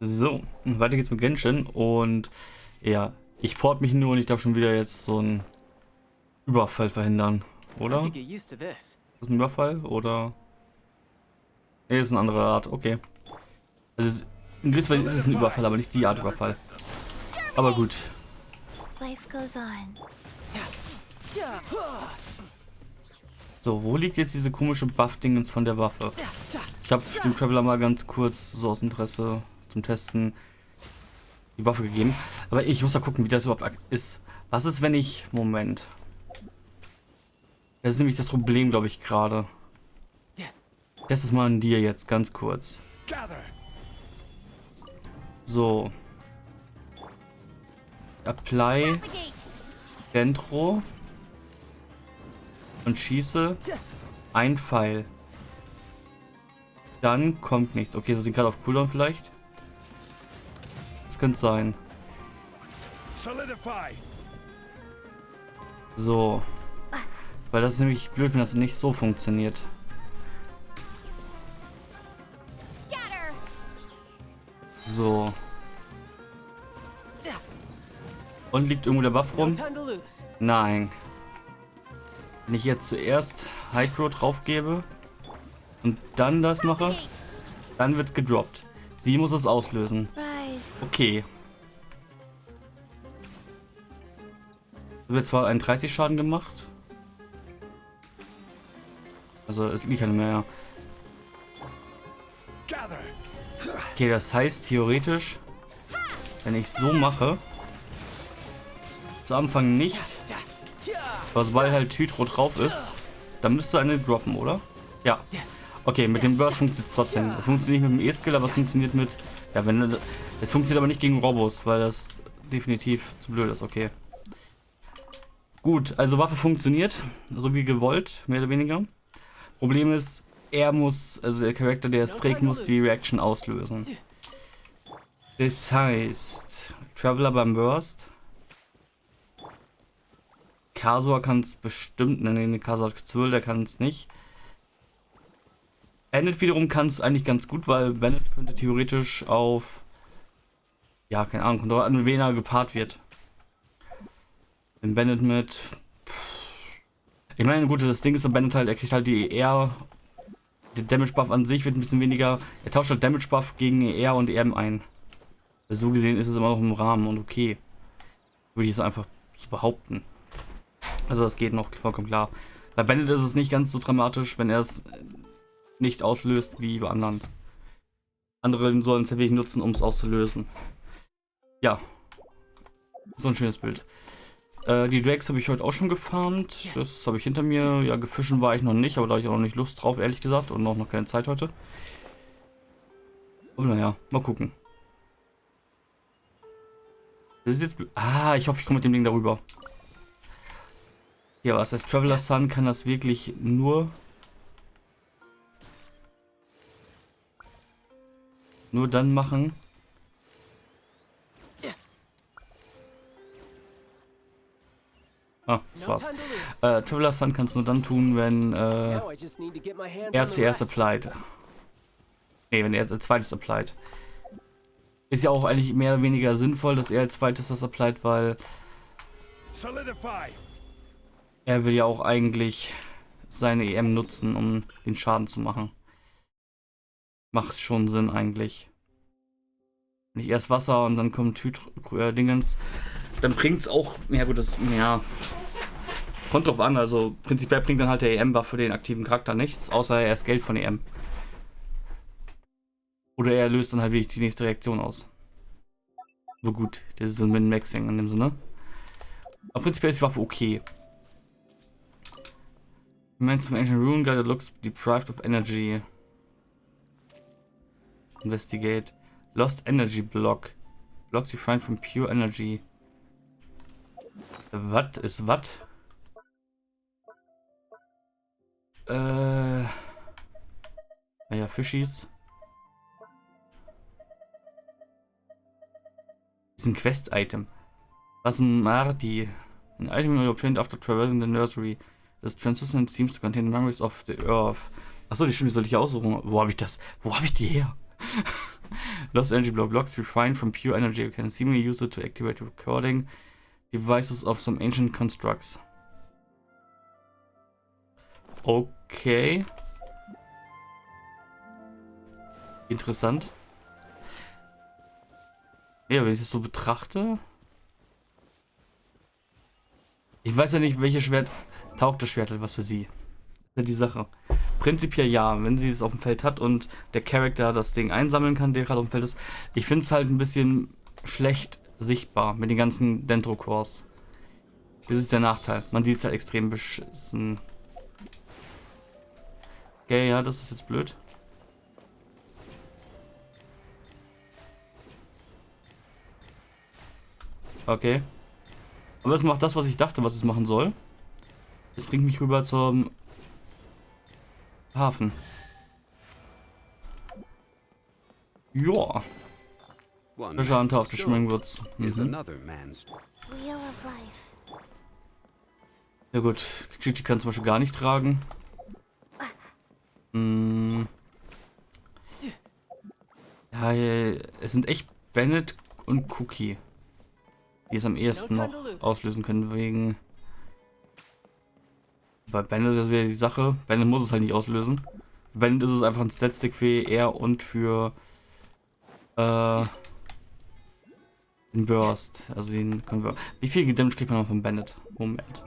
So, weiter geht's mit Genshin und ja, ich port mich nur und ich darf schon wieder jetzt so einen Überfall verhindern, oder? Ist das ein Überfall oder? Nee, ist eine andere Art, okay. Also in gewisser Weise ist es ein Überfall, aber nicht die Art Überfall. Aber gut. So, wo liegt jetzt diese komische Buff-Dingens von der Waffe? Ich habe dem Traveler mal ganz kurz so aus Interesse zum Testen die Waffe gegeben. Aber ich muss da gucken, wie das überhaupt ist. Was ist, wenn ich... Moment. Das ist nämlich das Problem, glaube ich, gerade. Das ist mal an dir jetzt, ganz kurz. So. Apply. Dentro. Und schieße. Ein Pfeil. Dann kommt nichts. Okay, sie sind gerade auf Cooldown vielleicht. Das könnte sein. So. Weil das ist nämlich blöd, wenn das nicht so funktioniert. So. Und liegt irgendwo der Buff rum? Nein. Wenn ich jetzt zuerst Hydro drauf gebe und dann das mache, dann wird's gedroppt. Sie muss es auslösen. Okay. Da wird zwar 31 Schaden gemacht. Also es liegt ja nicht mehr. Okay, das heißt theoretisch, wenn ich so mache, zu Anfang nicht, aber sobald halt Hydro drauf ist, dann müsste eine droppen, oder? Ja. Okay, mit dem Burst funktioniert es trotzdem. Es funktioniert nicht mit dem E-Skill, aber es funktioniert mit... Ja, wenn... Es funktioniert aber nicht gegen Robos, weil das definitiv zu blöd ist, okay. Gut, also Waffe funktioniert, so wie gewollt, mehr oder weniger. Problem ist, er muss, also der Charakter, der es trägt, muss die Reaction auslösen. Das heißt, Traveler beim Burst. Kasor kann es bestimmt, ne, Kasor hat 12, der kann es nicht. Bandit wiederum kann es eigentlich ganz gut, weil Bandit könnte theoretisch auf, ja, keine Ahnung, kommt auch an, wen er gepaart wird. Wenn Bandit mit, ich meine, gut, das Ding ist bei Bandit halt, er kriegt halt die ER, der Damage Buff an sich wird ein bisschen weniger, er tauscht halt Damage Buff gegen ER und EM ein. Also so gesehen ist es immer noch im Rahmen und okay. Würde ich es einfach so behaupten. Also das geht noch vollkommen klar. Bei Bandit ist es nicht ganz so dramatisch, wenn er es nicht auslöst wie bei anderen. Andere sollen es ja wirklich nutzen, um es auszulösen. Ja. So ein schönes Bild. Die Drakes habe ich heute auch schon gefarmt. Das habe ich hinter mir. Ja, gefischen war ich noch nicht, aber da habe ich auch noch nicht Lust drauf, ehrlich gesagt. Und auch noch keine Zeit heute. Aber naja, mal gucken. Das ist jetzt... Ah, ich hoffe, ich komme mit dem Ding darüber. Ja, was heißt Traveler Sun kann das wirklich nur dann machen. Ah, das war's. Traveler Sun kannst du nur dann tun, wenn er zuerst applied. Ne, wenn er als zweites applied. Ist ja auch eigentlich mehr oder weniger sinnvoll, dass er als zweites das applied, weil er will ja auch eigentlich seine EM nutzen, um den Schaden zu machen. Macht schon Sinn eigentlich. Nicht erst Wasser und dann kommt Dingens. Dann bringt's auch. Ja gut, das. Ja. Kommt drauf an, also prinzipiell bringt dann halt der EM-Buff für den aktiven Charakter nichts, außer er erst Geld von EM. Oder er löst dann halt wirklich die nächste Reaktion aus. Aber gut, das ist ein Min-Maxing in dem Sinne. Aber prinzipiell ist die Waffe okay. Meinst du, Ancient Rune Guy that looks deprived of energy? Investigate. Lost Energy Block. Blocks you find from pure energy. Was ist was? Naja, Fischis. Ist ein Quest-Item. Was ein Mardi. An item you obtained after traversing the nursery. This translucent seems to contain memories of the earth. Achso, die Stimme sollte ich aussuchen. Wo habe ich das? Wo habe ich die her? Lost energy blocks refined from pure energy. You can seemingly use it to activate recording devices of some ancient constructs. Okay. Interessant. Ja, wenn ich das so betrachte. Ich weiß ja nicht, welches Schwert taugt das Schwert was für sie. Das ist ja die Sache. Prinzipiell ja, wenn sie es auf dem Feld hat und der Charakter das Ding einsammeln kann, der gerade auf dem Feld ist. Ich finde es halt ein bisschen schlecht sichtbar mit den ganzen Dendro-Cores. Das ist der Nachteil. Man sieht es halt extrem beschissen. Okay, ja, das ist jetzt blöd. Okay. Aber es macht das, was ich dachte, was es machen soll. Es bringt mich rüber zum Hafen. Joa. Frischer Hunter auf der Schwingwurz. Ja gut, Gigi kann zum Beispiel gar nicht tragen. Ja, es sind echt Bennett und Cookie, die es am ehesten noch auslösen können, wegen... Bei Bennett ist das wieder die Sache. Bennett muss es halt nicht auslösen. Für Bennett ist es einfach ein Statstick für er und für den Burst. Also den Convert. Wie viel Damage kriegt man noch von Bennett? Moment.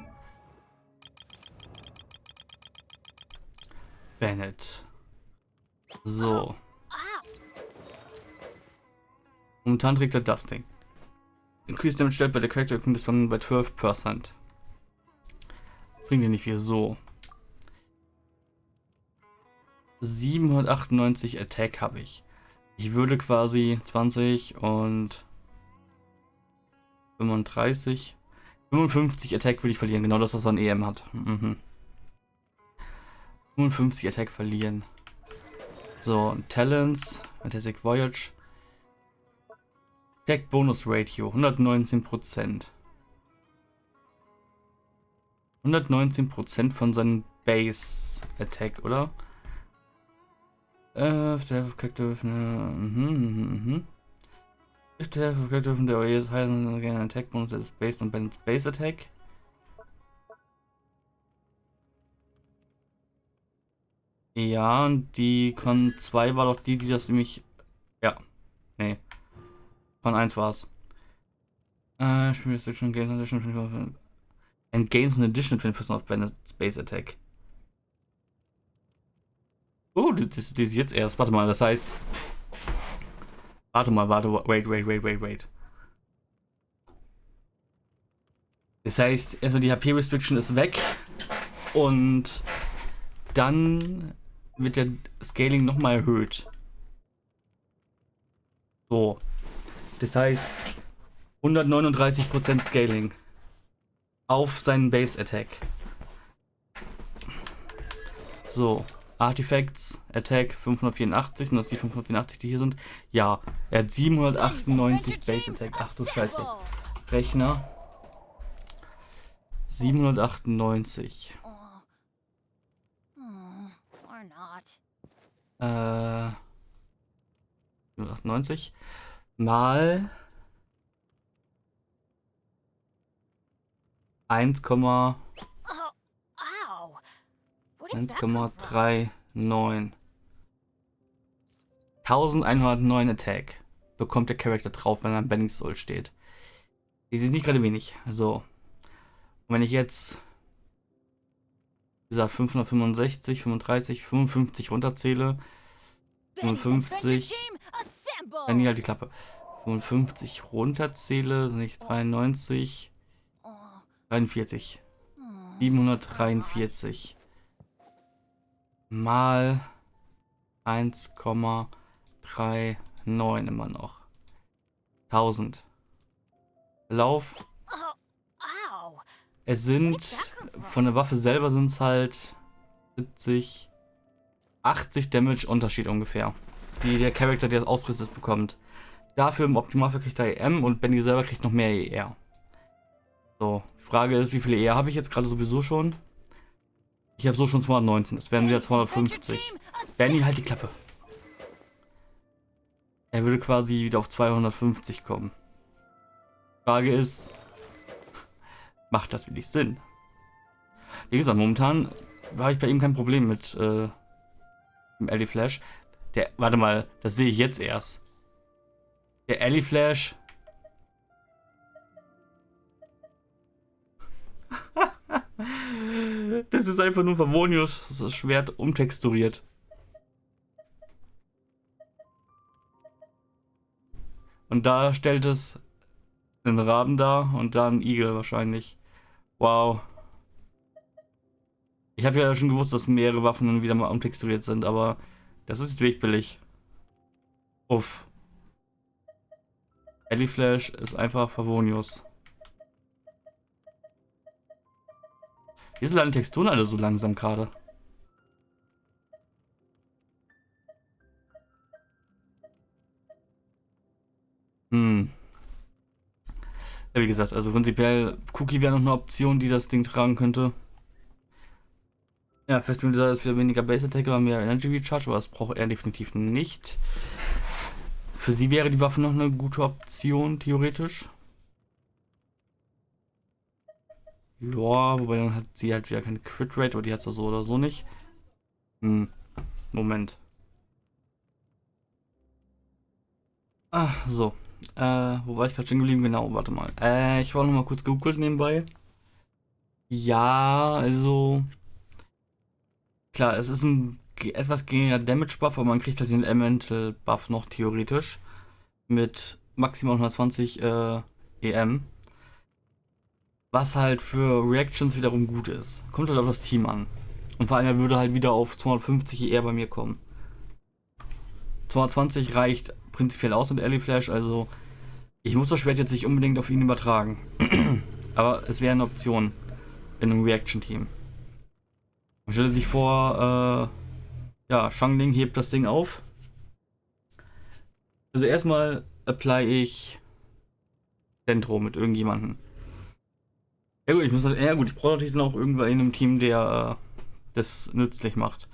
Bennett. So. Momentan trägt er das Ding. Increased Damage stellt bei der Character das man bei 12%. Bringt dir nicht viel. So. 798 Attack habe ich. Ich würde quasi 20 und 35. 55 Attack würde ich verlieren. Genau das, was er an EM hat. 55 Attack verlieren. So, Talents. Fantastic Voyage. Attack Bonus Ratio. 119%. 119% von seinem Base Attack, oder? If the character from the OE is higher than again an attack bonus that is based on Bennett's base attack. Ja, und die Con 2 war doch die das nämlich. Ja. Nee. Con 1 war es. Restriction gains an additional and gains an additional 20% of Bennett's base attack. Oh, das ist jetzt erst. Warte mal, das heißt. Wait. Das heißt, erstmal die HP-Restriction ist weg. Und dann wird der Scaling nochmal erhöht. So. Das heißt, 139% Scaling. Auf seinen Base-Attack. So. Artifacts, Attack 584, sind das die 584, die hier sind? Ja, er hat 798 Base Attack. Ach du Scheiße. Rechner. 798. 798 mal 1,39. 1109 Attack bekommt der Charakter drauf, wenn er am Bending Soul steht. Das ist nicht gerade wenig. So. Und wenn ich jetzt wie gesagt 565, 35, 55 runterzähle, 55, dann hier halt die Klappe. 55 runterzähle, sind nicht 93, 43. 743 mal 1,39 immer noch. 1000. Lauf. Es sind, von der Waffe selber sind es halt 70, 80 Damage Unterschied ungefähr, die der Charakter, der das ausrüstet, bekommt. Dafür im Optimalfall kriegt er EM und Benny selber kriegt noch mehr ER. So, die Frage ist, wie viele ER habe ich jetzt gerade sowieso schon? Ich habe so schon 219, das wären wieder 250. Benny, halt die Klappe. Er würde quasi wieder auf 250 kommen. Frage ist, macht das wirklich Sinn? Wie gesagt, momentan habe ich bei ihm kein Problem mit dem Alley Flash. Warte mal, das sehe ich jetzt erst. Der Alley Flash. Das ist einfach nur Favonius Schwert umtexturiert. Und da stellt es einen Raben dar und da einen Igel wahrscheinlich. Wow. Ich habe ja schon gewusst, dass mehrere Waffen dann wieder mal umtexturiert sind, aber das ist wirklich billig. Uff. Alley Flash ist einfach Favonius. Wieso sind die Texturen alle so langsam gerade? Ja, wie gesagt, also prinzipiell Cookie wäre noch eine Option, die das Ding tragen könnte. Ja, Festmüller ist wieder weniger Base Attack, aber mehr Energy Recharge, aber das braucht er definitiv nicht. Für sie wäre die Waffe noch eine gute Option, theoretisch. Ja, wobei dann hat sie halt wieder keine Crit Rate, aber die hat sie so oder so nicht. Moment. Ah, so. Wo war ich gerade stehen geblieben? Genau, warte mal. Ich war noch mal kurz gegoogelt nebenbei. Ja, also... Klar, es ist ein etwas geringer Damage-Buff, aber man kriegt halt den Elemental-Buff noch theoretisch. Mit maximal 120 EM. Was halt für Reactions wiederum gut ist. Kommt halt auf das Team an. Und vor allem, er würde halt wieder auf 250 ER bei mir kommen. 220 reicht prinzipiell aus mit Alley Flash, also ich muss das Schwert jetzt nicht unbedingt auf ihn übertragen. Aber es wäre eine Option in einem Reaction-Team. Man stelle sich vor, ja, Shangling hebt das Ding auf. Also erstmal apply ich Dendro mit irgendjemandem. Ja gut, ich brauche natürlich dann auch irgendwann in einem Team, der das nützlich macht.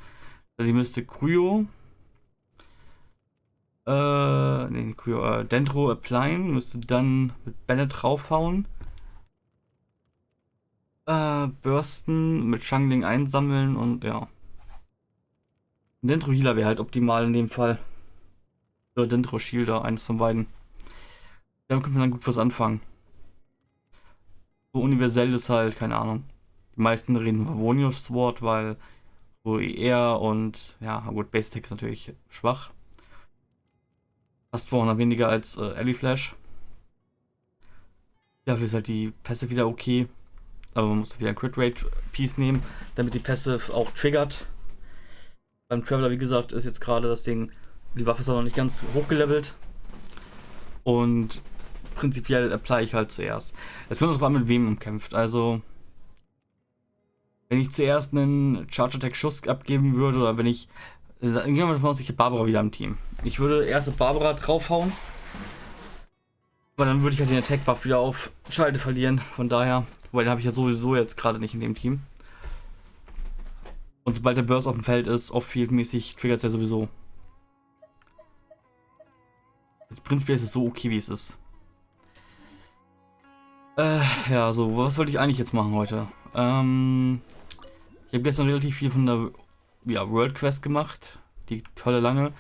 Also ich müsste Kryo, Dendro applyen, müsste dann mit Bennett draufhauen. Bursten, mit Shangling einsammeln und ja. Dendro Healer wäre halt optimal in dem Fall. Oder Dendro Shielder, eines von beiden. Damit könnte man dann gut was anfangen. So universell ist halt, keine Ahnung. Die meisten reden Favonius Sword, weil so ER und ja, gut, Base Attack ist natürlich schwach. Fast 200 weniger als Alley Flash. Dafür ist halt die Passive wieder okay. Aber man muss wieder ein Crit Rate Piece nehmen, damit die Passive auch triggert. Beim Traveler, wie gesagt, ist jetzt gerade das Ding, die Waffe ist auch noch nicht ganz hochgelevelt. Und prinzipiell apply ich halt zuerst. Es kommt drauf an, mit wem man kämpft. Also, wenn ich zuerst einen Charge Attack Schuss abgeben würde, oder wenn ich. Gehen wir mal davon aus, ich habe Barbara wieder im Team. Ich würde erst mit Barbara draufhauen. Aber dann würde ich halt den Attack Buff wieder auf Schalte verlieren. Von daher. Weil den habe ich ja sowieso jetzt gerade nicht in dem Team. Und sobald der Burst auf dem Feld ist, off-field-mäßig, triggert es ja sowieso. Jetzt prinzipiell ist es so okay, wie es ist. Ja, so, was wollte ich eigentlich jetzt machen heute? Ich habe gestern relativ viel von der World Quest gemacht. Die tolle lange.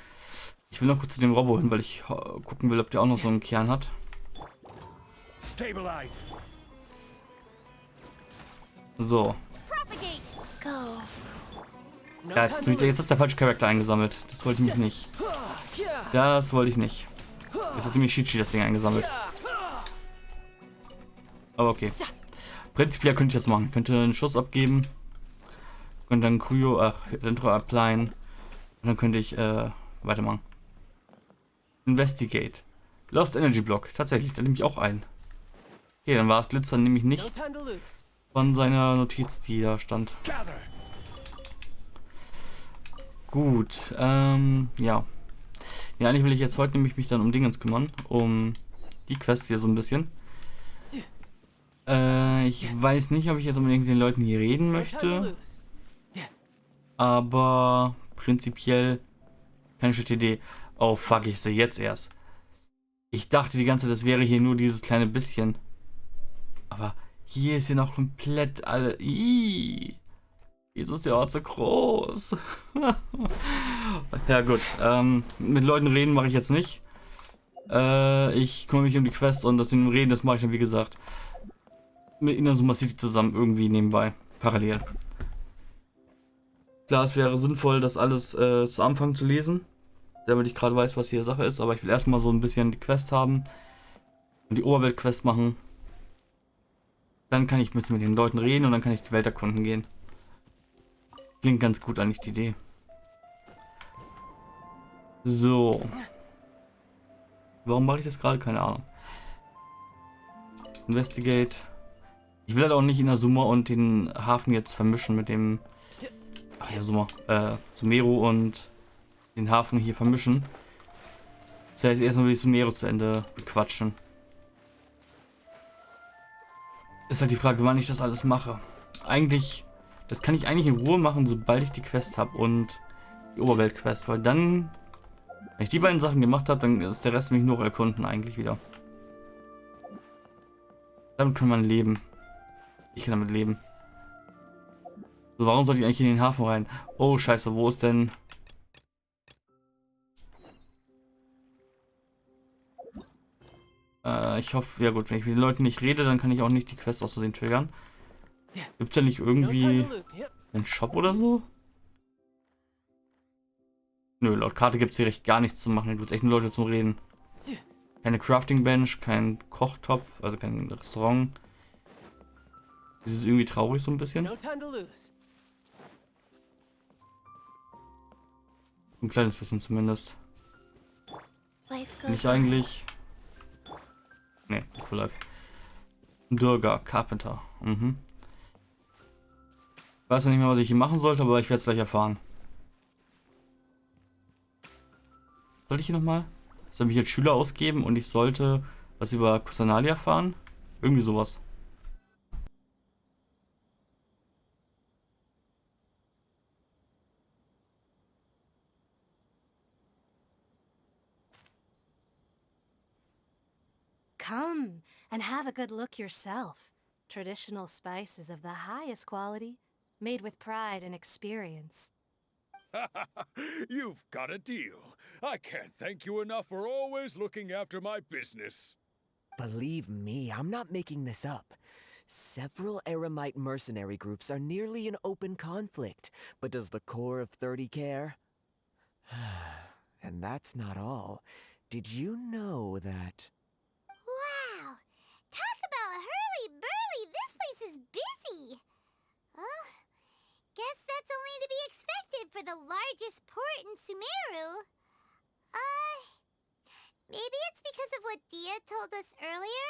Ich will noch kurz zu dem Robo hin, weil ich gucken will, ob der auch noch so einen Kern hat. Stabilize. So. Ja, jetzt ist der falsche Charakter eingesammelt. Das wollte ich mich nicht. Das wollte ich nicht. Jetzt hat nämlich Shichi das Ding eingesammelt. Aber okay. Prinzipiell könnte ich das machen. Ich könnte einen Schuss abgeben. Könnte dann Dendro applyen. Und dann könnte ich weitermachen. Investigate. Lost Energy Block. Tatsächlich, da nehme ich auch ein. Okay, dann war es Glitzer nämlich nicht von seiner Notiz, die da stand. Gut, ja. Ja, eigentlich will ich jetzt heute nämlich mich dann um Dingens kümmern. Um die Quest hier so ein bisschen. Ich weiß nicht, ob ich jetzt unbedingt mit den Leuten hier reden möchte. Aber prinzipiell keine schlechte Idee. Oh fuck, ich sehe jetzt erst. Ich dachte die ganze Zeit, das wäre hier nur dieses kleine bisschen. Aber hier ist ja noch komplett alle... Ih, Jesus, der Ort so groß. Ja gut, mit Leuten reden mache ich jetzt nicht. Ich kümmere mich um die Quest und das mit dem Reden, das mache ich dann wie gesagt mit Inazuma City zusammen irgendwie nebenbei, parallel. Klar, es wäre sinnvoll, das alles zu Anfang zu lesen, damit ich gerade weiß, was hier Sache ist, aber ich will erstmal so ein bisschen die Quest haben und die Oberwelt-Quest machen. Dann kann ich ein bisschen mit den Leuten reden und dann kann ich die Welt erkunden gehen. Klingt ganz gut eigentlich die Idee. So. Warum mache ich das gerade? Keine Ahnung. Investigate. Ich will halt auch nicht Inazuma und den Hafen jetzt vermischen mit dem... Ach ja, Sumeru und den Hafen hier vermischen. Das heißt, erstmal will ich Sumeru zu Ende bequatschen. Ist halt die Frage, wann ich das alles mache. Eigentlich... Das kann ich eigentlich in Ruhe machen, sobald ich die Quest habe und die Oberwelt-Quest, weil dann... Wenn ich die beiden Sachen gemacht habe, dann ist der Rest nämlich nur erkunden eigentlich wieder. Damit kann man leben. Ich kann damit leben. So, warum sollte ich eigentlich in den Hafen rein? Oh, scheiße, wo ist denn... ich hoffe, ja gut, wenn ich mit den Leuten nicht rede, dann kann ich auch nicht die Quest aus Versehen triggern. Gibt es ja nicht irgendwie einen Shop oder so? Nö, laut Karte gibt es hier recht gar nichts zu machen. Hier gibt es echt nur Leute zum Reden. Keine Crafting Bench, kein Kochtopf, also kein Restaurant. Das ist irgendwie traurig so ein bisschen. Ein kleines bisschen zumindest. Nicht eigentlich... Ne, Full Life. Durga, Carpenter. Mhm. Ich weiß noch nicht mehr, was ich hier machen sollte, aber ich werde es gleich erfahren. Sollte ich hier nochmal? Soll mich jetzt Schüler ausgeben und ich sollte was über Kusanali erfahren? Irgendwie sowas. Come and have a good look yourself. Traditional spices of the highest quality, made with pride and experience. You've got a deal. I can't thank you enough for always looking after my business. Believe me, I'm not making this up. Several Eremite mercenary groups are nearly in open conflict, but does the core of 30 care? And that's not all. Did you know that... Wow! Talk about hurly-burly! This place is busy! Oh, guess that's only to be expected for the largest port in Sumeru. Maybe it's because of what Dia told us earlier,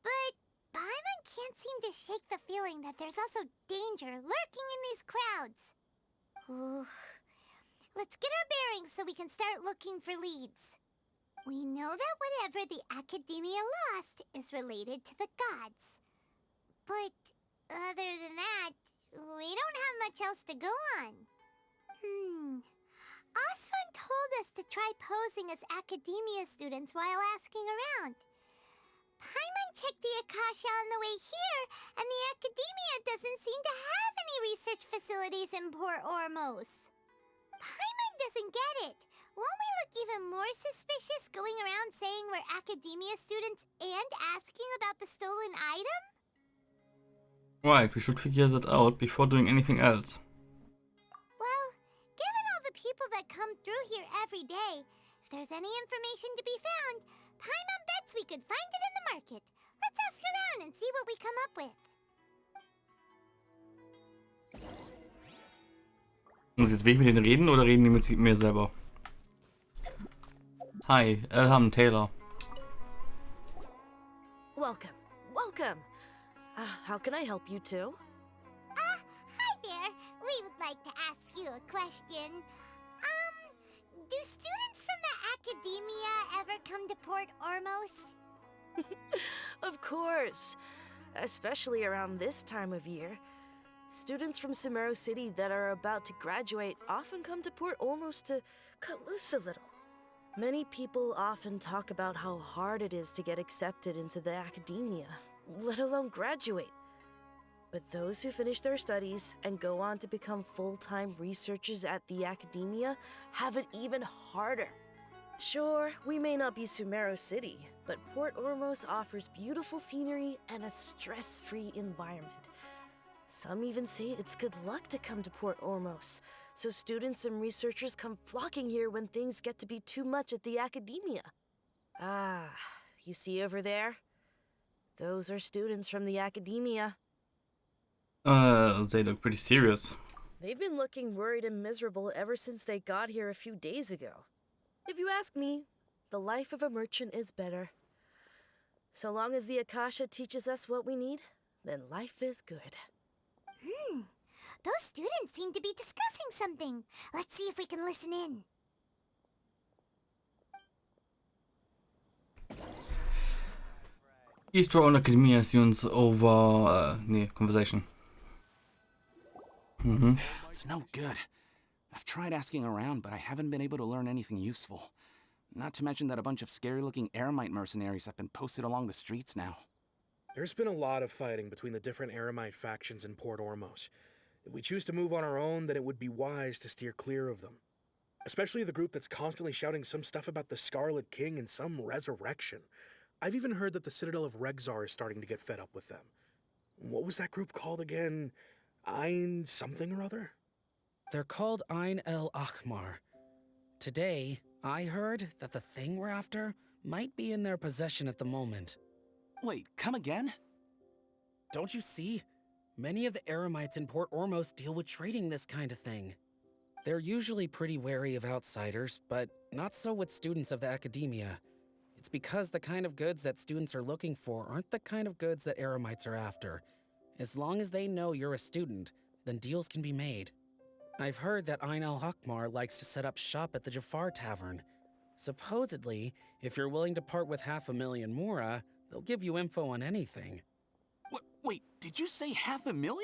but Paimon can't seem to shake the feeling that there's also danger lurking in these crowds. Ooh. Let's get our bearings so we can start looking for leads. We know that whatever the Academia lost is related to the gods. But other than that, we don't have much else to go on. Osvan told us to try posing as Academia students while asking around. Paimon checked the Akasha on the way here, and the Academia doesn't seem to have any research facilities in Port Ormos. Paimon doesn't get it. Won't we look even more suspicious going around saying we're Academia students and asking about the stolen item? Right, we should figure that out before doing anything else. Well, given all the people that come through here every day, if there's any information to be found, Paimon bets we could find it in the market. Let's ask around and see what we come up with. Muss ich jetzt wirklich mit denen reden oder reden die mit mir selber? Hi, Elham Taylor. Welcome, welcome. How can I help you too? Hi there. We would like to ask you a question. Do students from the Academia ever come to Port Ormos? Of course. Especially around this time of year. Students from Sumeru City that are about to graduate often come to Port Ormos to cut loose a little. Many people often talk about how hard it is to get accepted into the academia, let alone graduate. But those who finish their studies and go on to become full-time researchers at the academia have it even harder. Sure, we may not be Sumeru City, but Port Ormos offers beautiful scenery and a stress-free environment. Some even say it's good luck to come to Port Ormos, so students and researchers come flocking here when things get to be too much at the academia. Ah, you see over there? Those are students from the academia. They look pretty serious. They've been looking worried and miserable ever since they got here a few days ago. If you ask me, the life of a merchant is better. So long as the Akasha teaches us what we need, then life is good. Those students seem to be discussing something. Let's see if we can listen in. Easter on Academia students over conversation. It's no good. I've tried asking around, but I haven't been able to learn anything useful. Not to mention that a bunch of scary-looking Eremite mercenaries have been posted along the streets now. There's been a lot of fighting between the different Eremite factions in Port Ormos. If we choose to move on our own, then it would be wise to steer clear of them. Especially the group that's constantly shouting some stuff about the Scarlet King and some resurrection. I've even heard that the Citadel of Regzar is starting to get fed up with them. What was that group called again? Ein something or other? They're called Ein El Akhmar. Today, I heard that the thing we're after might be in their possession at the moment. Wait, come again? Don't you see? Many of the Eremites in Port Ormos deal with trading this kind of thing. They're usually pretty wary of outsiders, but not so with students of the academia. It's because the kind of goods that students are looking for aren't the kind of goods that Eremites are after. As long as they know you're a student, then deals can be made. I've heard that Ein El Hakmar likes to set up shop at the Jafar Tavern. Supposedly, if you're willing to part with 500,000 mora, they'll give you info on anything. Wait, did you say 500,000?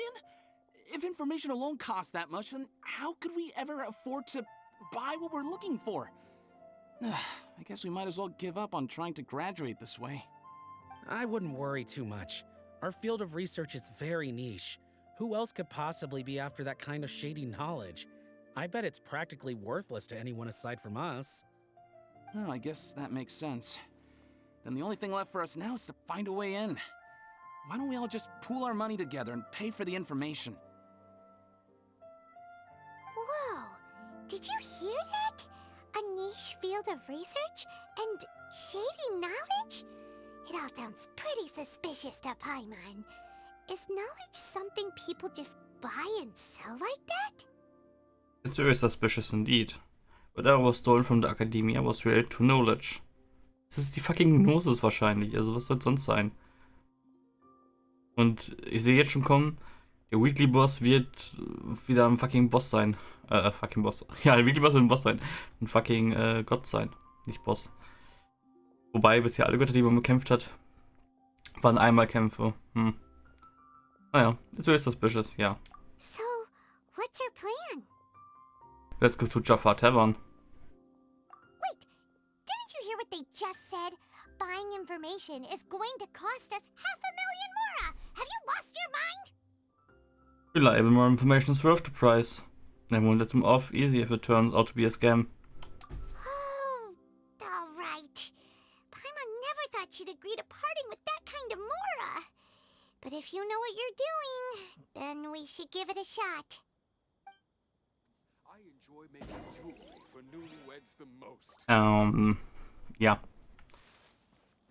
If information alone costs that much, then how could we ever afford to buy what we're looking for? I guess we might as well give up on trying to graduate this way. I wouldn't worry too much. Our field of research is very niche. Who else could possibly be after that kind of shady knowledge? I bet it's practically worthless to anyone aside from us. Oh, I guess that makes sense. Then the only thing left for us now is to find a way in. Why don't we all just pool our money together and pay for the information? Whoa! Did you hear that? A niche field of research and shady knowledge? It all sounds pretty suspicious to Paimon. Is knowledge something people just buy and sell like that? It's very suspicious indeed. Whatever was stolen from the Academia was related to knowledge. Das ist die fucking Gnosis wahrscheinlich, also was soll es sonst sein? Und ich sehe jetzt schon kommen, der Weekly Boss wird wieder ein fucking Boss sein. Fucking Boss. Ja, der Weekly Boss wird ein Boss sein. Ein fucking Gott sein, nicht Boss. Wobei bisher alle Götter, die man bekämpft hat, waren einmal Kämpfe. Naja, it's very suspicious, ja. So, what's our plan? Let's go to Jafar Tavern. Wait, didn't you hear what they just said? Buying information is going to cost us 500,000 mora! Have you lost your mind? Reliable more information is worth the price. They won't let them off easy if it turns out to be a scam. Oh, alright. Paimon never thought she'd agree to parting with that kind of mora. But if you know what you're doing, then we should give it a shot. I enjoy making jewelry for newlyweds the most. Ja.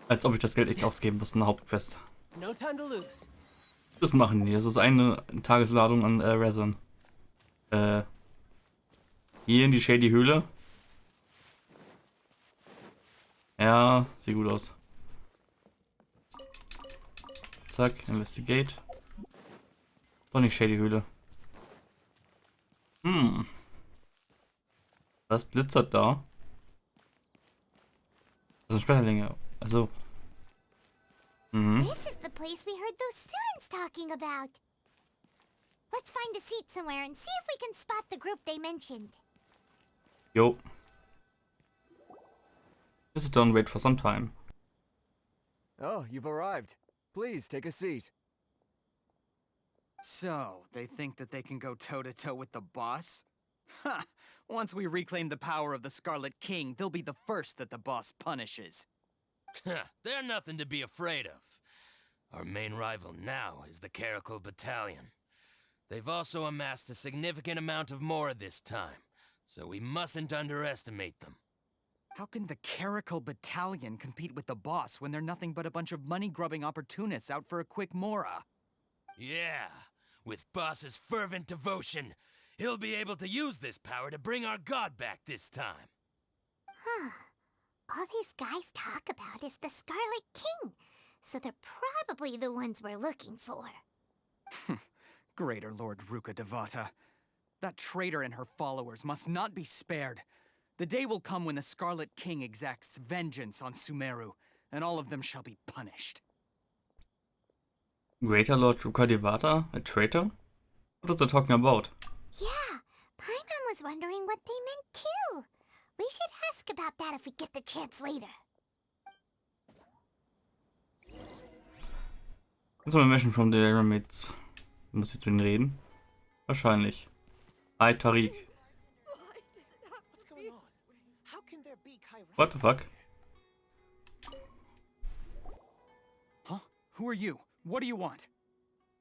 Als ob ich das Geld echt ausgeben muss, eine Hauptquest. No time to lose. Das machen die. Das ist eine Tagesladung an Resin. Hier in die Shady Höhle. Ja, sieht gut aus. Zack, Investigate. Doch nicht Shady Höhle. Was glitzert da? Das sind Schmetterlinge. Also. This is the place we heard those students talking about. Let's find a seat somewhere and see if we can spot the group they mentioned. Jo. Just don't wait for some time. Oh, you've arrived. Please take a seat. So, they think that they can go toe-to-toe with the boss? Ha! Once we reclaim the power of the Scarlet King, they'll be the first that the boss punishes. They're nothing to be afraid of. Our main rival now is the Caracal Battalion. They've also amassed a significant amount of more this time, so we mustn't underestimate them. How can the Caracal Battalion compete with the boss when they're nothing but a bunch of money-grubbing opportunists out for a quick mora? Yeah, with Boss's fervent devotion, he'll be able to use this power to bring our god back this time. Huh. All these guys talk about is the Scarlet King, so they're probably the ones we're looking for. Greater Lord Ruka Devata. That traitor and her followers must not be spared. The day will come when the Scarlet King exacts vengeance on Sumeru, and all of them shall be punished. Greater Lord Ruka Devata? A traitor? What are they talking about? Yeah, Paimon was wondering what they meant too. We should ask about that if we get the chance later. Kannst du mal Menschen from the Pyramids? Muss ich jetzt mit denen reden? Wahrscheinlich. Hi, Tariq. What the fuck? Huh? Who are you? What do you want?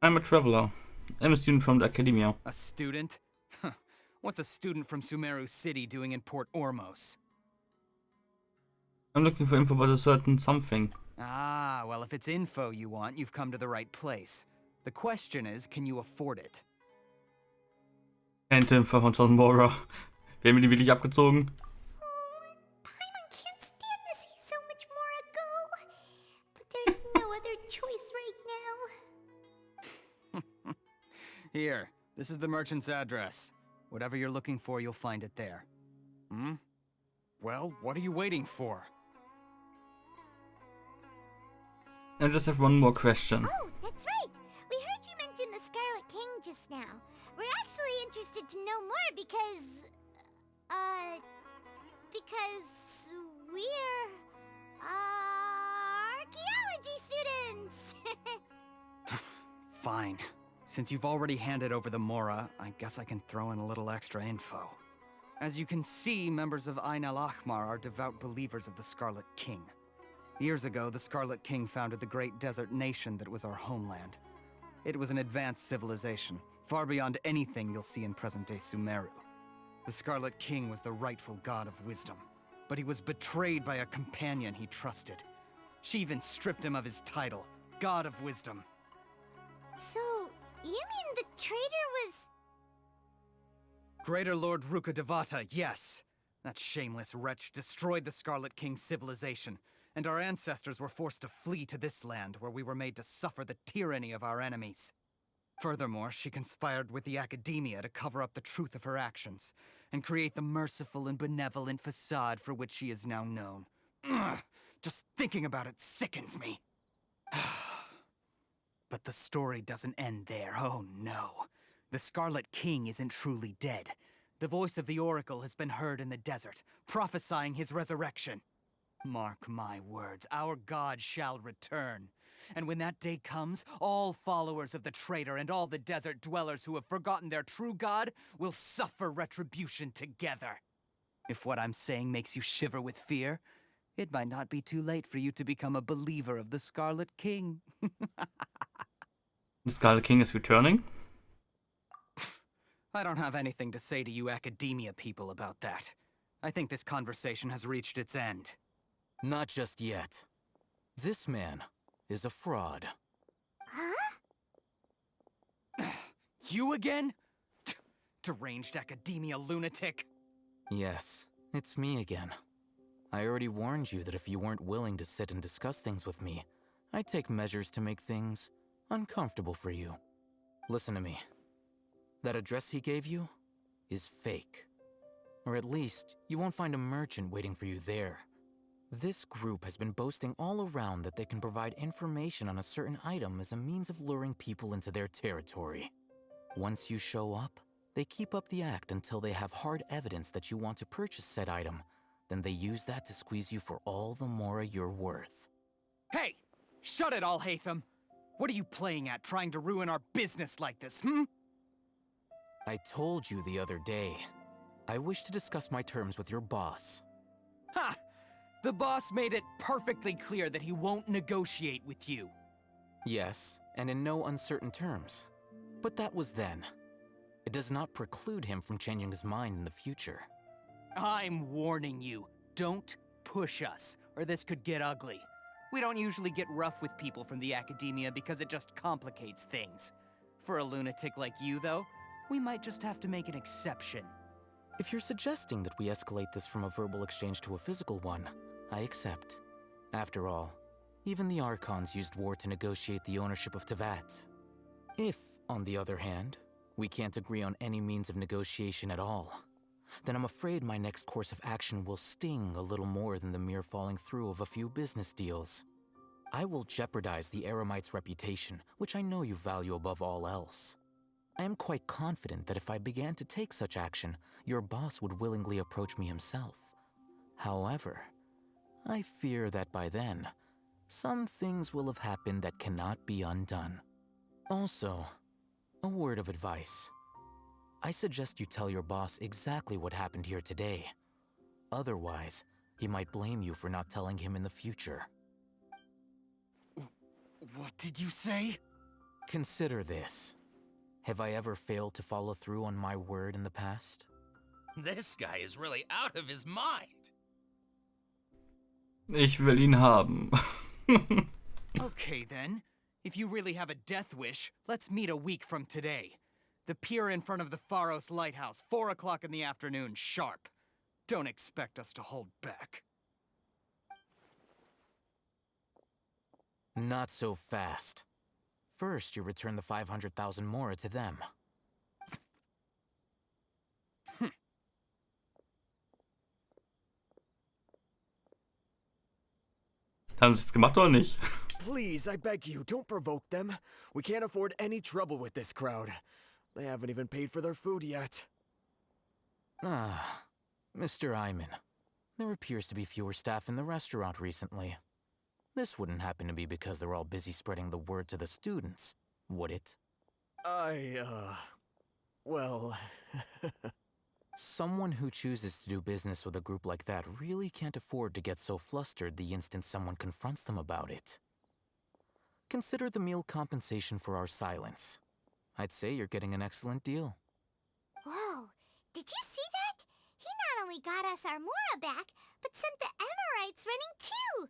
I'm a traveler. I'm a student from the academia. A student? What's a student from Sumeru City doing in Port Ormos? I'm looking for info about a certain something. Ah, well, if it's info you want, you've come to the right place. The question is, can you afford it? Kennt Info von 1000 Mora. Werden wir die wirklich abgezogen? Paimon can't stand to see so much more go. But there's no other choice right now. Here, this is the merchant's address. Whatever you're looking for, you'll find it there. Hmm? Well, what are you waiting for? I just have one more question. Oh, that's right. We heard you mention the Scarlet King just now. We're actually interested to know more because we're, archaeology students. Fine. Since you've already handed over the Mora, I guess I can throw in a little extra info. As you can see, members of Ain al-Ahmar are devout believers of the Scarlet King. Years ago, the Scarlet King founded the great desert nation that was our homeland. It was an advanced civilization, far beyond anything you'll see in present-day Sumeru. The Scarlet King was the rightful god of wisdom, but he was betrayed by a companion he trusted. She even stripped him of his title, God of Wisdom. So, you mean the traitor was... Greater Lord Ruka Devata, yes. That shameless wretch destroyed the Scarlet King's civilization, and our ancestors were forced to flee to this land where we were made to suffer the tyranny of our enemies. Furthermore, she conspired with the academia to cover up the truth of her actions, and create the merciful and benevolent facade for which she is now known. Ugh, just thinking about it sickens me. But the story doesn't end there, oh no. The Scarlet King isn't truly dead. The voice of the Oracle has been heard in the desert, prophesying his resurrection. Mark my words, our god shall return. And when that day comes, all followers of the traitor and all the desert dwellers who have forgotten their true god will suffer retribution together. If what I'm saying makes you shiver with fear, it might not be too late for you to become a believer of the Scarlet King. The Scarlet King is returning? I don't have anything to say to you academia people about that. I think this conversation has reached its end. Not just yet. This man is a fraud. Huh? You again? Deranged academia lunatic. Yes, it's me again. I already warned you that if you weren't willing to sit and discuss things with me, I'd take measures to make things uncomfortable for you. Listen to me. That address he gave you is fake. Or at least, you won't find a merchant waiting for you there. This group has been boasting all around that they can provide information on a certain item as a means of luring people into their territory. Once you show up, they keep up the act until they have hard evidence that you want to purchase said item, then they use that to squeeze you for all the mora you're worth. Hey! Shut it all, Hatham! What are you playing at, trying to ruin our business like this, hmm? I told you the other day, I wish to discuss my terms with your boss. Ha! The boss made it perfectly clear that he won't negotiate with you. Yes, and in no uncertain terms. But that was then. It does not preclude him from changing his mind in the future. I'm warning you, don't push us, or this could get ugly. We don't usually get rough with people from the academia because it just complicates things. For a lunatic like you, though, we might just have to make an exception. If you're suggesting that we escalate this from a verbal exchange to a physical one, I accept. After all, even the Archons used war to negotiate the ownership of Tevat. If, on the other hand, we can't agree on any means of negotiation at all, then I'm afraid my next course of action will sting a little more than the mere falling through of a few business deals. I will jeopardize the Eremite's reputation, which I know you value above all else. I am quite confident that if I began to take such action, your boss would willingly approach me himself. However, I fear that by then, some things will have happened that cannot be undone. Also, a word of advice. I suggest you tell your boss exactly what happened here today. Otherwise, he might blame you for not telling him in the future. What did you say? Consider this. Have I ever failed to follow through on my word in the past? This guy is really out of his mind. Ich will ihn haben. Okay then. If you really have a death wish, let's meet a week from today. The pier in front of the Pharos Lighthouse, 4 o'clock in the afternoon, sharp. Don't expect us to hold back. Not so fast. First, you return the 500,000 mora to them. Haben sie es gemacht oder nicht? Please, I beg you, don't provoke them. We can't afford any trouble with this crowd. They haven't even paid for their food yet. Ah, Mr. Iman. There appears to be fewer staff in the restaurant recently. This wouldn't happen to be because they're all busy spreading the word to the students, would it? Well... Someone who chooses to do business with a group like that really can't afford to get so flustered the instant someone confronts them about it. Consider the meal compensation for our silence. I'd say you're getting an excellent deal. Whoa, did you see that? He not only got us our Mora back, but sent the Emirites running too!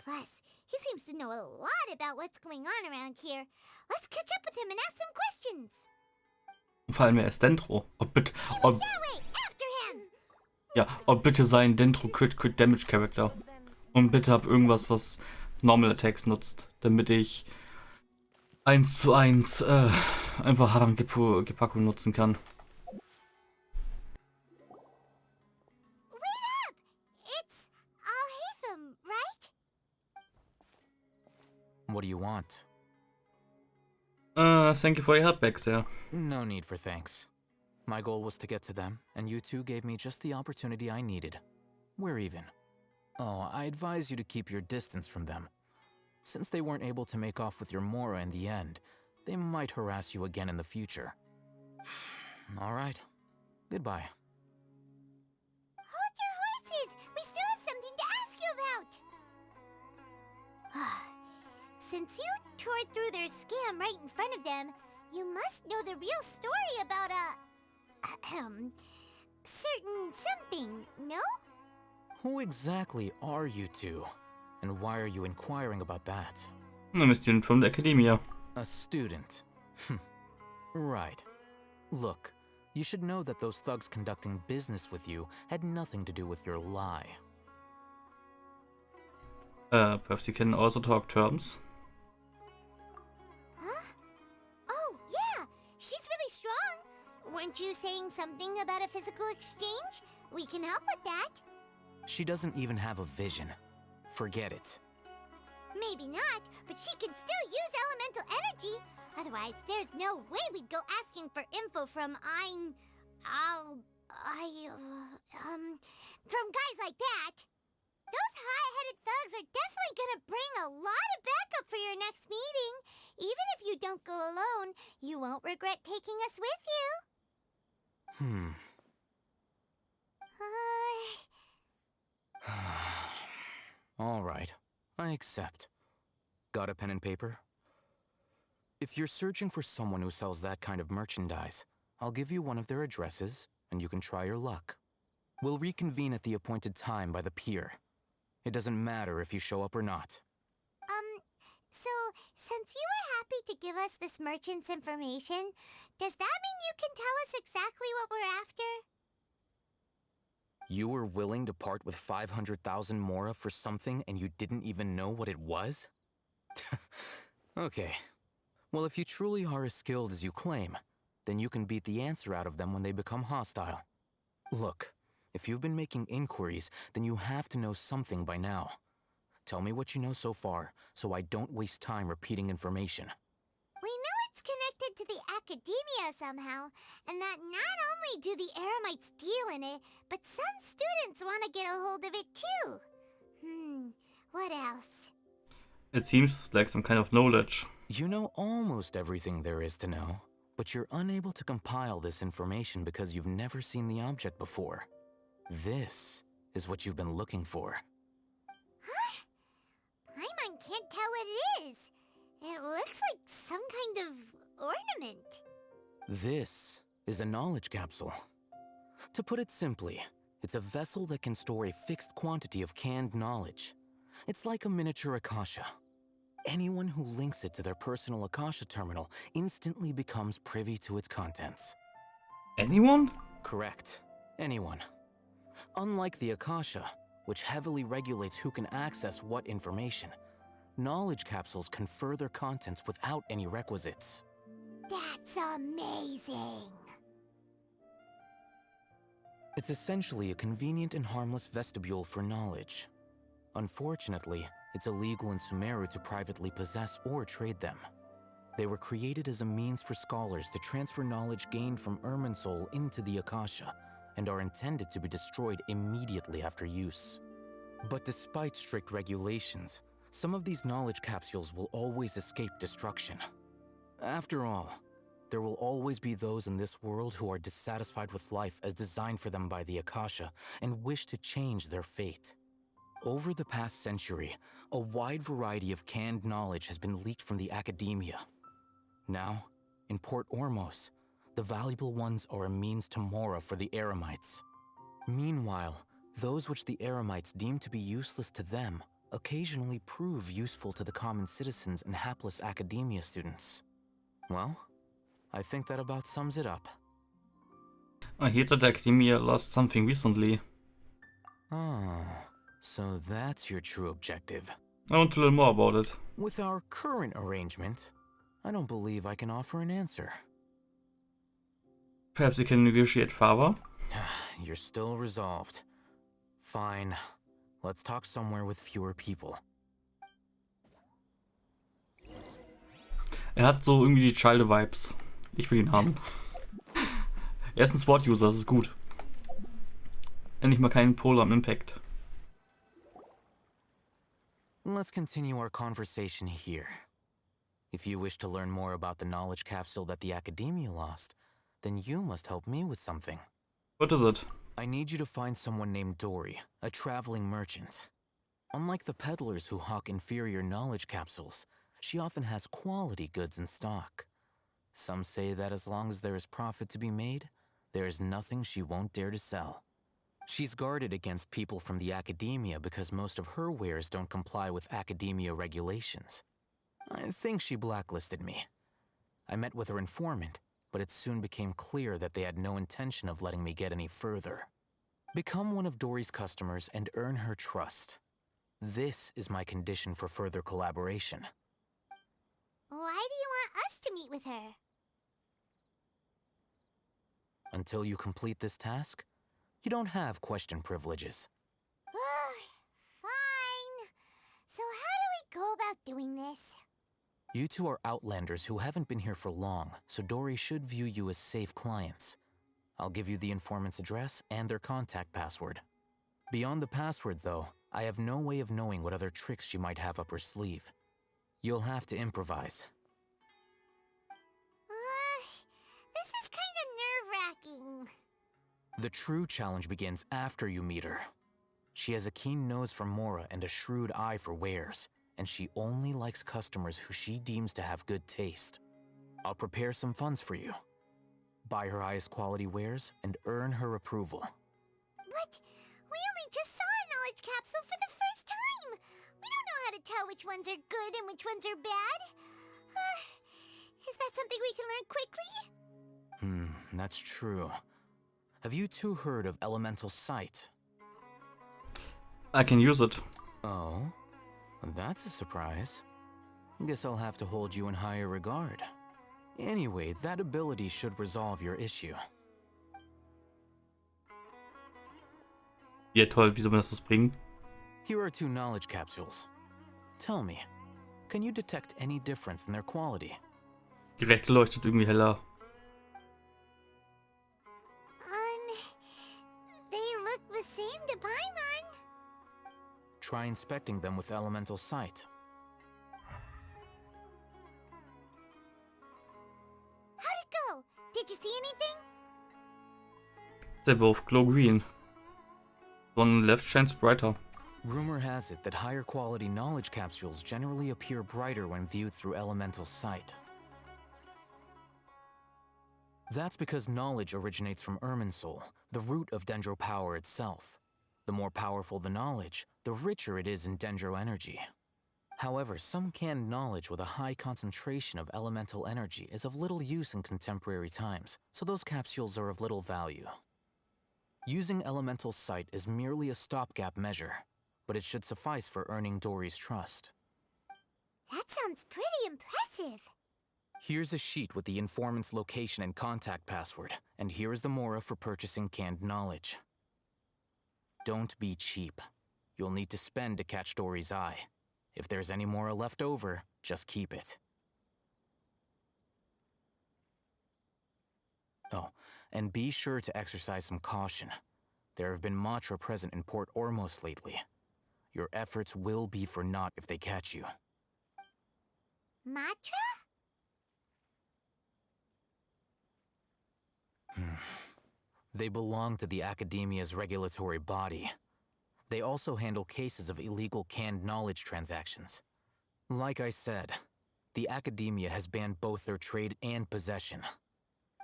Plus, he seems to know a lot about what's going on around here. Let's catch up with him and ask some questions. Vor allem, er ist Dendro. That way, after him! Ja, und bitte sein Dendro Crit Damage Character. Und bitte hab irgendwas, was Normal Attacks nutzt, damit ich 1:1 einfach Haram Gepaku nutzen kann. Wait up! It's Al-Haytham, right? What do you want? Thank you for your help, Baxter. No need for thanks. My goal was to get to them, and you two gave me just the opportunity I needed. We're even. Oh, I advise you to keep your distance from them. Since they weren't able to make off with your Mora in the end, they might harass you again in the future. All right. Goodbye. Hold your horses! We still have something to ask you about! Since you tore through their scam right in front of them, you must know the real story about certain something, no? Who exactly are you two? And why are you inquiring about that? I'm a student from the Academia. A student. Right. Look, you should know that those thugs conducting business with you had nothing to do with your lie. Perhaps you can also talk terms. Huh? Oh, yeah! She's really strong! Weren't you saying something about a physical exchange? We can help with that. She doesn't even have a vision. Forget it. Maybe not, but she can still use elemental energy. Otherwise, there's no way we'd go asking for info from From guys like that. Those hot-headed thugs are definitely gonna bring a lot of backup for your next meeting. Even if you don't go alone, you won't regret taking us with you. All right, I accept. Got a pen and paper? If you're searching for someone who sells that kind of merchandise, I'll give you one of their addresses, and you can try your luck. We'll reconvene at the appointed time by the pier. It doesn't matter if you show up or not. So, since you were happy to give us this merchant's information, does that mean you can tell us exactly what we're after? You were willing to part with 500,000 mora for something and you didn't even know what it was? Okay. Well, if you truly are as skilled as you claim, then you can beat the answer out of them when they become hostile. Look, if you've been making inquiries, then you have to know something by now. Tell me what you know so far, so I don't waste time repeating information. We know it's connected to the academia somehow, and that not only do the Eremites deal in it, but some students want to get a hold of it too. What else? It seems like some kind of knowledge. You know almost everything there is to know, but you're unable to compile this information because you've never seen the object before. This is what you've been looking for. Huh? Paimon can't tell what it is. It looks like some kind of ornament. This is a knowledge capsule. To put it simply, it's a vessel that can store a fixed quantity of canned knowledge. It's like a miniature Akasha. Anyone who links it to their personal Akasha terminal instantly becomes privy to its contents. Anyone? Correct. Anyone. Unlike the Akasha, which heavily regulates who can access what information, knowledge capsules confer their contents without any requisites. That's amazing. It's essentially a convenient and harmless vestibule for knowledge. Unfortunately, it's illegal in Sumeru to privately possess or trade them. They were created as a means for scholars to transfer knowledge gained from Irminsul into the Akasha, and are intended to be destroyed immediately after use. But despite strict regulations, some of these knowledge capsules will always escape destruction. After all, there will always be those in this world who are dissatisfied with life as designed for them by the Akasha and wish to change their fate. Over the past century, a wide variety of canned knowledge has been leaked from the academia. Now, in Port Ormos, the valuable ones are a means to mora for the Eremites. Meanwhile, those which the Eremites deem to be useless to them occasionally prove useful to the common citizens and hapless academia students. Well, I think that about sums it up. I heard that the Academia lost something recently. Oh, so that's your true objective. I want to learn more about it. With our current arrangement, I don't believe I can offer an answer. Perhaps you can negotiate Farbe? You're still resolved. Fine. Let's talk somewhere with fewer people. Hat so irgendwie die Chalde-Vibes. Ich will ihn haben. Er ist ein Sport-User, das ist gut. Endlich mal keinen Polar am Impact. Let's continue our conversation here. If you wish to learn more about the knowledge capsule that the Academia lost, then you must help me with something. What is it? I need you to find someone named Dory, a traveling merchant. Unlike the peddlers who hawk inferior knowledge capsules, she often has quality goods in stock. Some say that as long as there is profit to be made, there is nothing she won't dare to sell. She's guarded against people from the Academia because most of her wares don't comply with Academia regulations. I think she blacklisted me. I met with her informant, but it soon became clear that they had no intention of letting me get any further. Become one of Dory's customers and earn her trust. This is my condition for further collaboration. Why do you want us to meet with her? Until you complete this task, you don't have question privileges. Fine. So how do we go about doing this? You two are outlanders who haven't been here for long, so Dory should view you as safe clients. I'll give you the informant's address and their contact password. Beyond the password, though, I have no way of knowing what other tricks she might have up her sleeve. You'll have to improvise. This is kind of nerve-wracking. The true challenge begins after you meet her. She has a keen nose for Mora and a shrewd eye for wares, and she only likes customers who she deems to have good taste. I'll prepare some funds for you. Buy her highest quality wares and earn her approval. But we only just saw a knowledge capsule for the first time. We don't know how to tell which ones are good and which ones are bad. Is that something we can learn quickly? That's true. Have you two heard of elemental sight? I can use it. Oh, that's a surprise. Guess I'll have to hold you in higher regard. Anyway, that ability should resolve your issue. Ja, toll, wie soll mir das bringen? Here are 2 knowledge capsules. Tell me, can you detect any difference in their quality? Die rechte leuchtet irgendwie heller. They look the same to Paimon. Try inspecting them with elemental sight. How'd it go? Did you see anything? They're both glow green. One on the left shines brighter. Rumor has it that higher quality knowledge capsules generally appear brighter when viewed through elemental sight. That's because knowledge originates from Irminsul, the root of Dendro power itself. The more powerful the knowledge, the richer it is in Dendro energy. However, some canned knowledge with a high concentration of elemental energy is of little use in contemporary times, so those capsules are of little value. Using elemental sight is merely a stopgap measure, but it should suffice for earning Dory's trust. That sounds pretty impressive. Here's a sheet with the informant's location and contact password, and here is the Mora for purchasing canned knowledge. Don't be cheap. You'll need to spend to catch Dory's eye. If there's any Mora left over, just keep it. Oh, and be sure to exercise some caution. There have been Matra present in Port Ormos lately. Your efforts will be for naught if they catch you. Matra? They belong to the Academia's regulatory body. They also handle cases of illegal canned knowledge transactions. Like I said, the Academia has banned both their trade and possession.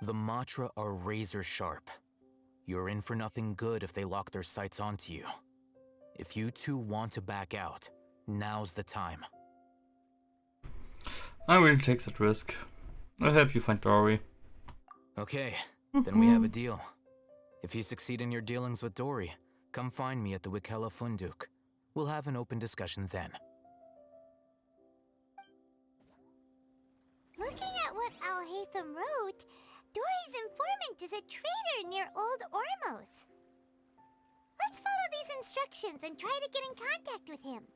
The Matra are razor sharp. You're in for nothing good if they lock their sights onto you. If you two want to back out, now's the time. I will take that risk. I'll help you find Dory. Okay, then we have a deal. If you succeed in your dealings with Dory, come find me at the Wikela Funduk. We'll have an open discussion then. Looking at what Al-Haytham wrote, Dory's informant is a trader near Old Ormos. Let's follow these instructions and try to get in contact with him.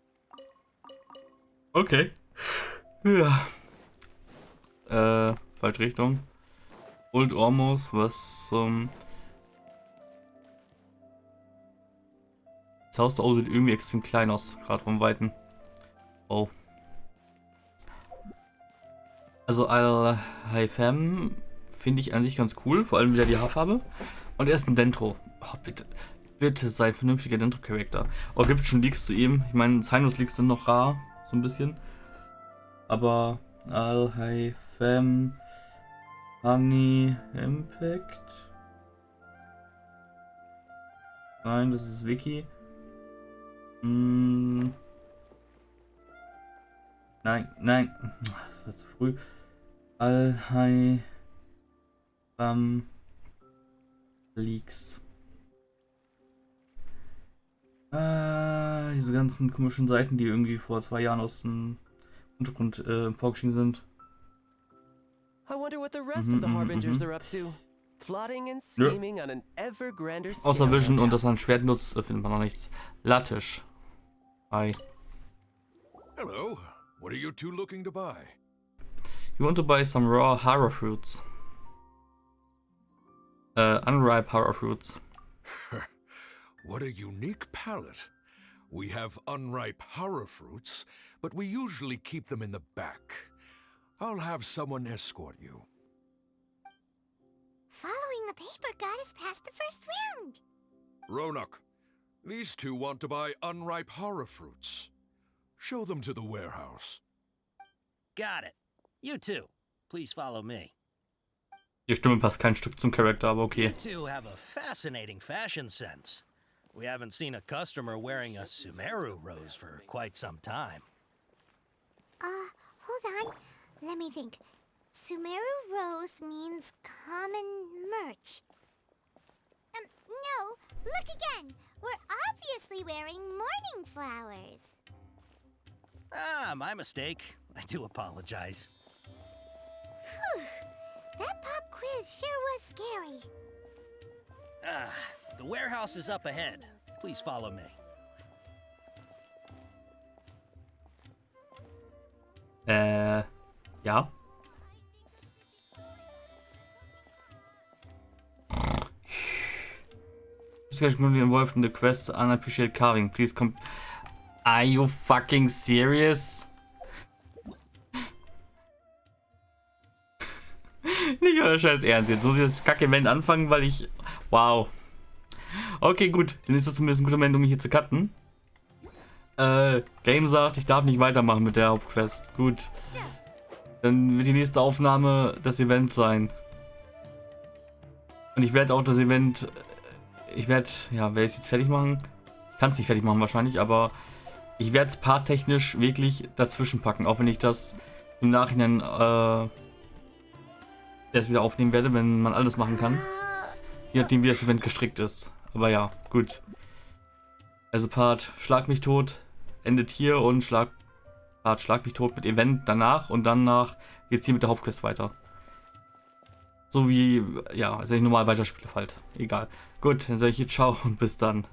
Okay. Ja. Falsche Richtung. Old Ormos, was das Haus da oben sieht irgendwie extrem klein aus, gerade vom Weiten. Oh. Also Al-Haytham finde ich an sich ganz cool, vor allem wieder die Haarfarbe. Und er ist ein Dendro. Oh, bitte, bitte sei ein vernünftiger Dendro-Charakter. Oh, gibt schon Leaks zu ihm. Ich meine, Sinus-Leaks sind noch rar, so ein bisschen. Aber Al-Haytham, Honey, Impact. Nein, das ist Wiki. Nein, nein. Das war zu früh. Al-Haytham Leaks. Diese ganzen komischen Seiten, die irgendwie vor 2 Jahren aus dem Untergrund vorgeschieden sind. I wonder what the rest of the Harbingers are up to. Plotting and scheming on an ever grander scale. Außer Vision und dass er ein Schwert nutzt, findet man noch nichts. Lattisch. Hi. Hello. What are you two looking to buy? You want to buy some raw hara fruits. Unripe Horror Fruits. What a unique palate. We have unripe horror fruits, but we usually keep them in the back. I'll have someone escort you. Following the paper got us past the first round. Ronak, these two want to buy unripe horror fruits. Show them to the warehouse. Got it. You too. Please follow me. Die Stimme passt kein Stück zum Charakter, aber okay. You two have a fascinating fashion sense. We haven't seen a customer wearing a Sumeru rose for quite some time. Hold on. Let me think. Sumeru rose means common merch. No. Look again. We're obviously wearing morning flowers. Ah, my mistake. I do apologize. Whew. That pop quiz sure was scary. The warehouse is up ahead. Please follow me. Ja. Just going to be involved in the quest unappreciated carving. Please come. Are you fucking serious? Nicht euer Scheiß Ernst. Jetzt muss ich das Kack-Event anfangen, weil ich... Wow. Okay, gut. Dann ist das zumindest ein guter Moment, um mich hier zu cutten. Game sagt, ich darf nicht weitermachen mit der Hauptquest. Gut. Dann wird die nächste Aufnahme das Event sein. Und ich werde auch das Event... Ich werde... Ja, werde ich es jetzt fertig machen? Ich kann es nicht fertig machen wahrscheinlich, aber... Ich werde es parttechnisch wirklich dazwischen packen. Auch wenn ich das im Nachhinein... erst wieder aufnehmen werde, wenn man alles machen kann. Je nachdem, wie das Event gestrickt ist. Aber ja, gut. Also Part Schlag mich tot endet hier und Part Schlag mich tot mit Event danach und danach geht's hier mit der Hauptquest weiter. So wie, ja, als wenn ich normal weiterspiele halt. Egal. Gut, dann sage ich jetzt ciao und bis dann.